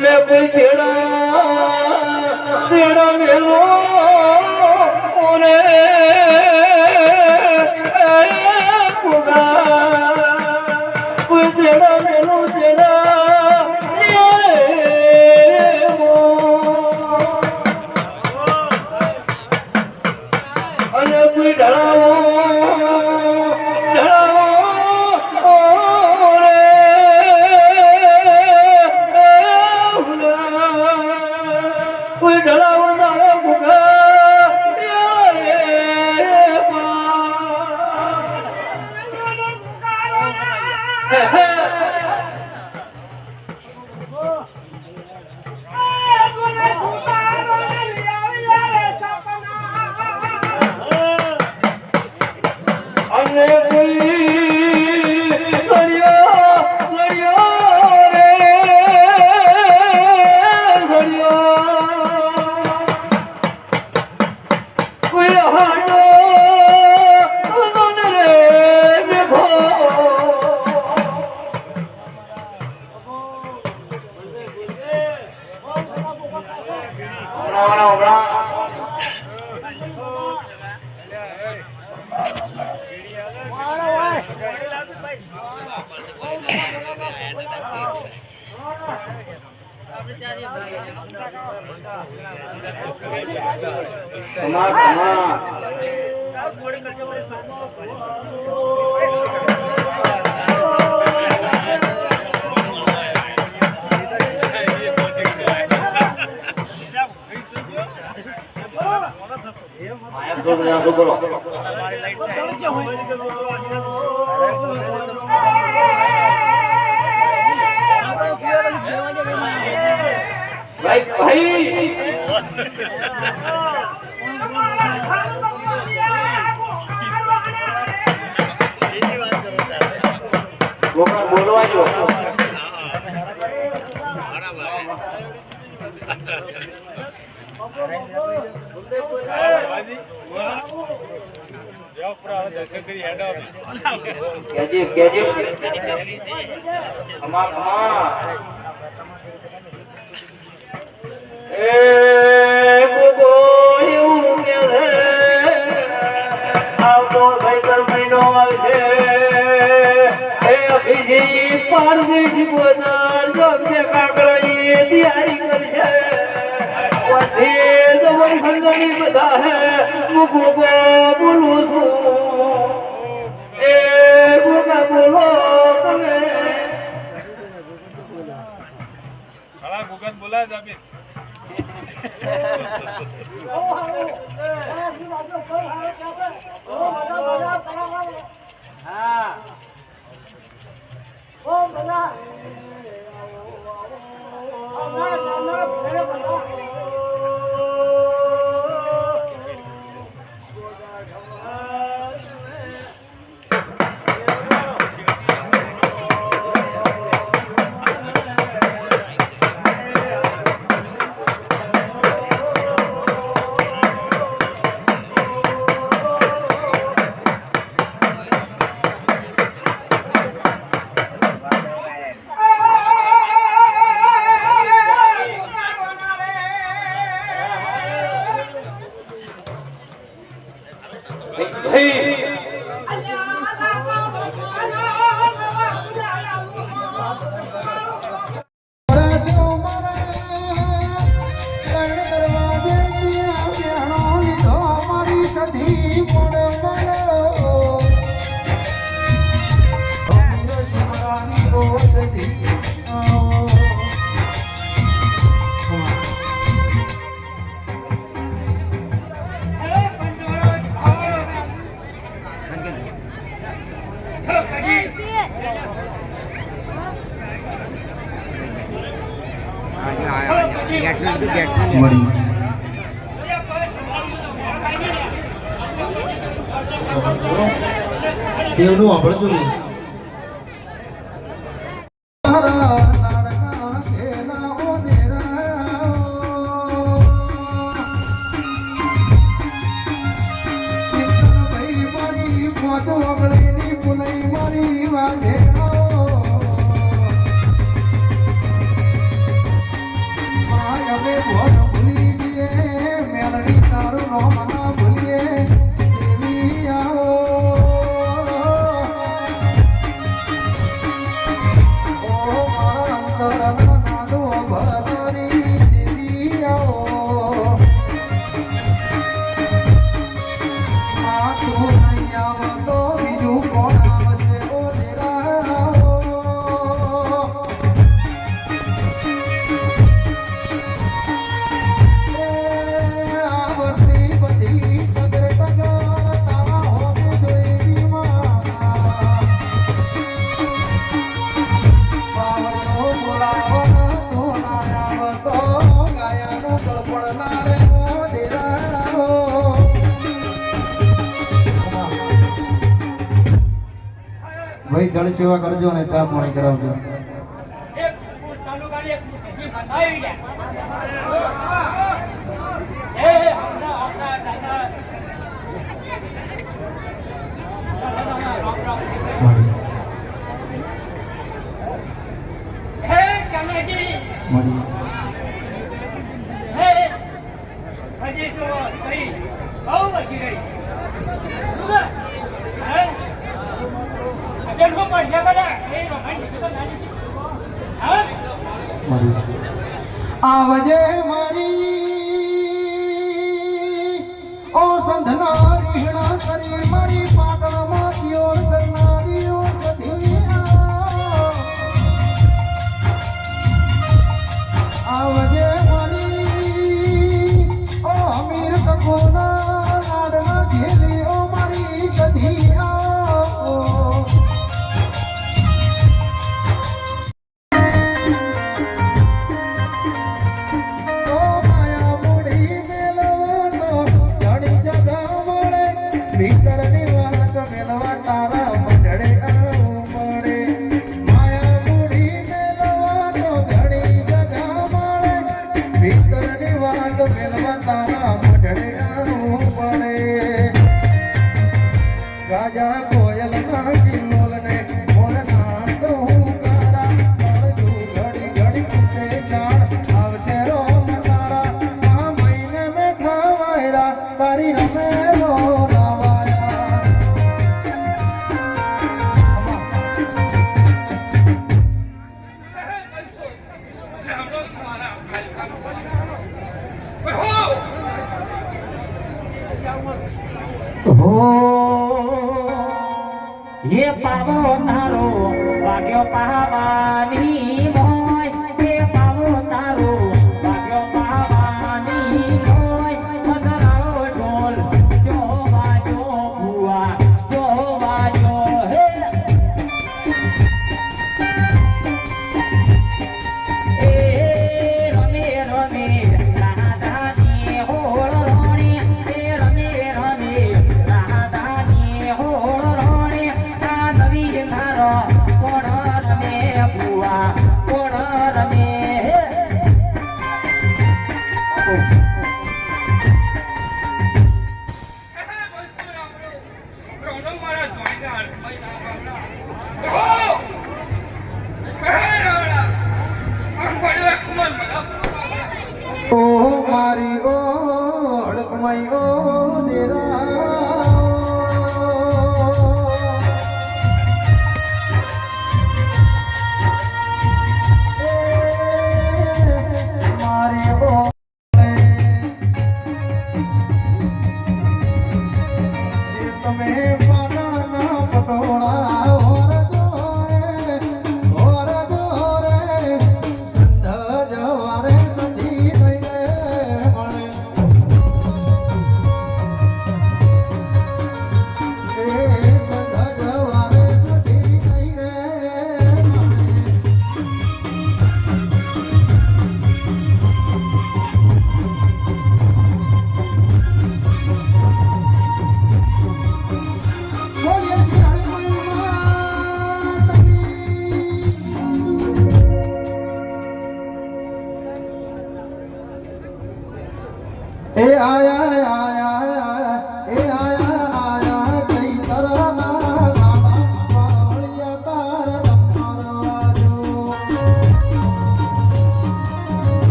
અમે કોઈ તેડા તેડા મેલો ઓરે કોઈ તેડા મેલો તેડા અને કોઈ ઢળાવો દેવનું આપણો જોઈએ ભાઈ જળ સેવા કરજો અને ચા પાણી કરાવજો. એક ચાલુ ગાડી એક સીધી બંધાઈ ગયા એ હમણાં આપણા દાદા હે કનકી મળી હે હજી તો સહી બહુ બચી ગઈ હે અગર કો પડશે બધા એ રોકાઈ તો નાની હા મળી આવજે મારી ઓ સંધના રીહણા કરી મારી પાટણમાં પ્યોર કરનારી ઓ સધિયા આવજે મારી ઓ અમીર કકોના લાડના ઘેલી ઓ મારી સધિયા ભીતરની વાત મેલવા તારા મંડળે આવું મળે માયા મૂડી મેલવા તો ઘણી જગા મળે ભીતરની વાત મેલવા તારા મંડળે આવું મળે રાજા કોયલ ના કિલ્લોલ ને મોર ના કહું કારા મળજુ ઘડી ઘડી પૂછે જાણ આવશે રોમ તારા આ મહિને મેઠા વાયરા તારી રમે ये पावो तारो भाग्यो पावानी मोय ये पावो तारो भाग्यो पावानी मोय मदराओ ढोल जो वाजो बुआ जो वाजो हे ए रमे रमे राधानी होल रोणी ए रमे रमे राधानी होल कोण रमे बुआ कोण रमे ओ मारी ओ अड़कमई ओ देरा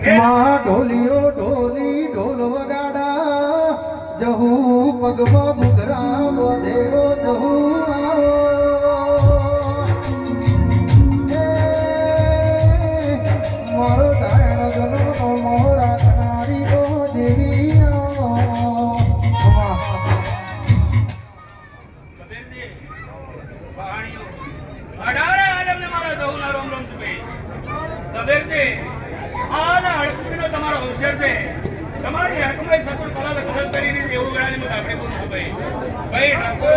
માં ઢોલિયો ઢોલી ઢોલ વગાડા જહુ પગમાં ઘૂઘરા બોધેલો જહુ આવો મારો દાયણ ગનો મોરા કનારી ઓ દેવી આવો કબીરજી પહાણીઓ અઢારે આલમને મારા દહુના રોમ રોમ છે ભાઈ કબીરજી આના હડકુનો તમારો અવસર છે તમારી હડકુમાં સતુર કલા કદલ કરીને એવું ગણાની મત આપણે કોણ છે ભાઈ ભાઈ ઠાકો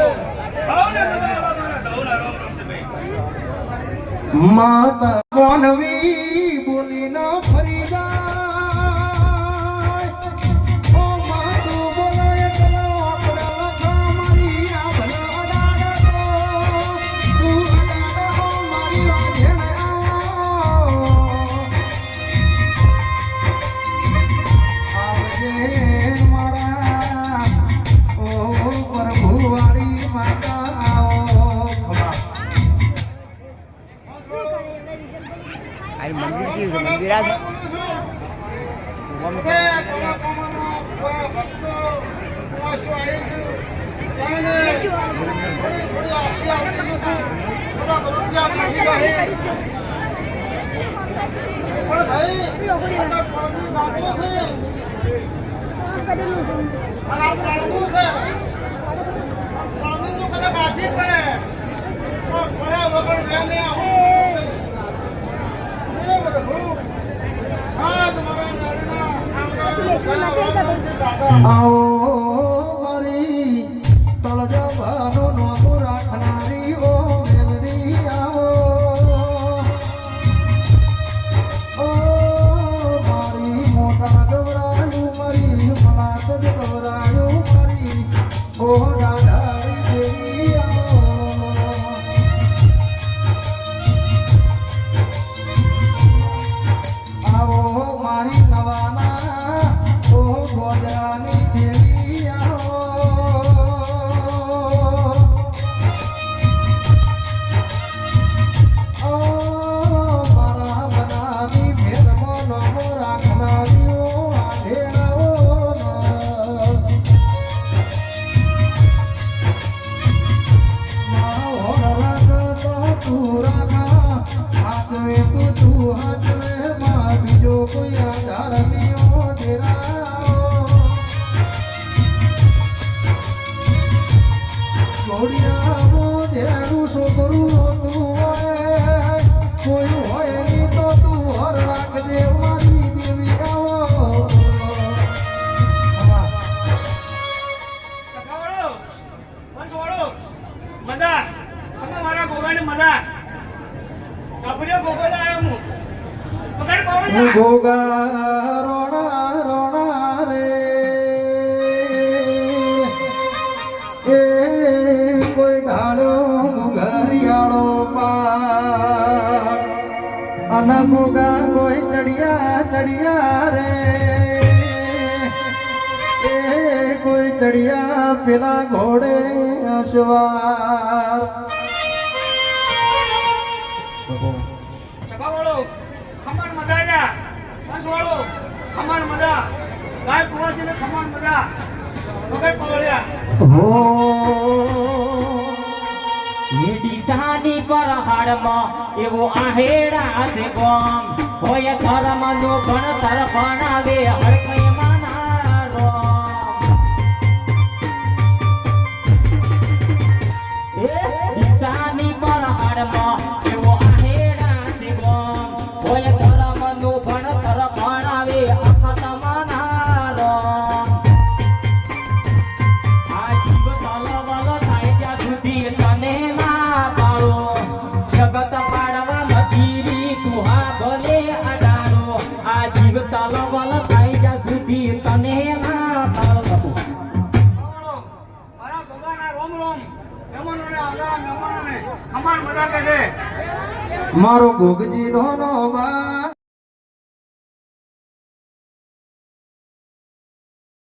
ભાવને તમારા મારા દહુના રોમ રોમ છે ભાઈ માતા મોનવી બોલી ના ફરી જાય ઓ માતું બોલાય ચલો આપણા મારી આ ભલા દાડા તું દાડા મારી વાજણ આવજે મારા ઓ પ્રભુ વાળી માતા આવો આ મંદિર કેવું છે મંદિર આ આવો મારી તળ જવાનું નોતું રાખનારી ઓ મેલડી આવો ઓ મારી મોટા ગવરાયું મારી મલાત ગવરાયું મારી ઓ દાદારી દેવી આવો આવો મારી નવાના ઓ ગોદરાની દેવી આવો મારા બનાવી ફેરમાં નમો રાખનારીઓ આજે આવો તું રાખા હાથવે તું હાથવે માં બીજો કોઈ આધાર નહીં ઘોડિયામાં ધેડું છોકરું હોતું હોય કોઈ હોય નહીં તો તું હર રાખજે મારી દેવી આવો સખાવાળો વંશવાળો મજા તમે મારા ગોગાને મજા કાપરિયો ગોગો લાયો હું પકડ પાવડા ગોગા રોણા રોણા રે એ કોઈ ઢાળો ઘરિયાળો પાર અને ગોગા કોઈ ચડિયા ચડિયા રે એ કોઈ ચડિયા પેલા ઘોડે અસવાર સખાવાળો ખમણ મજા લ્યા વંશવાળો ખમણ મજા ગાય કુવાસીને ખમણ મજા પકડ પાવળ્યા હો ડીસાની પર હાડમાં એવો આહેડા છે ગોમ હોય ધર્મનો ભણતર ભણાવે હરકઈ માના રોમ એ ડીસાની પર હાડમાં એવો આહેડા છે ગોમ હોય ધર્મનો ભણતર ભણાવે અખત માના રોમ આ જીવ તલવલ થાય ત્યાં સુધી તને ના પાડો જગત પાડવા મધીરી તું હા ભલે અડાડો આ જીવ તલવલ થાય ત્યાં સુધી તને ના પાડો સખાવાળો મારા ગોગાના રોમ રોમ મહેમાનોને આવનારા મહેમાનોને ખમણ મજા કહે છે મારો ગોગજી નો બા